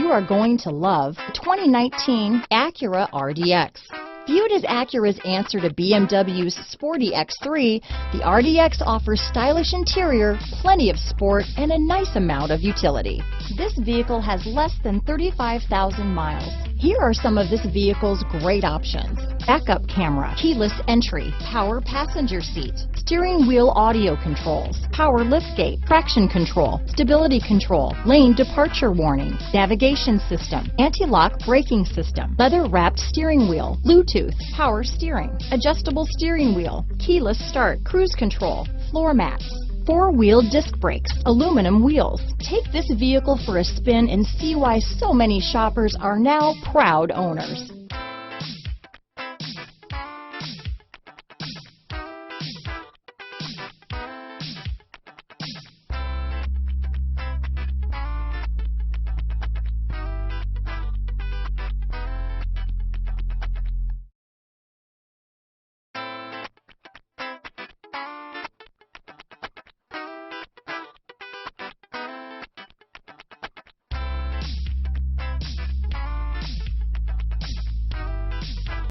you are going to love the 2019 Acura RDX. Viewed as Acura's answer to BMW's sporty X3, the RDX offers stylish interior, plenty of sport, and a nice amount of utility. This vehicle has less than 35,000 miles. Here are some of this vehicle's great options: backup camera, keyless entry, power passenger seat, steering wheel audio controls, power liftgate, traction control, stability control, lane departure warning, navigation system, anti-lock braking system, leather-wrapped steering wheel, Bluetooth, power steering, adjustable steering wheel, keyless start, cruise control, floor mats, four-wheel disc brakes, aluminum wheels. Take this vehicle for a spin and see why so many shoppers are now proud owners.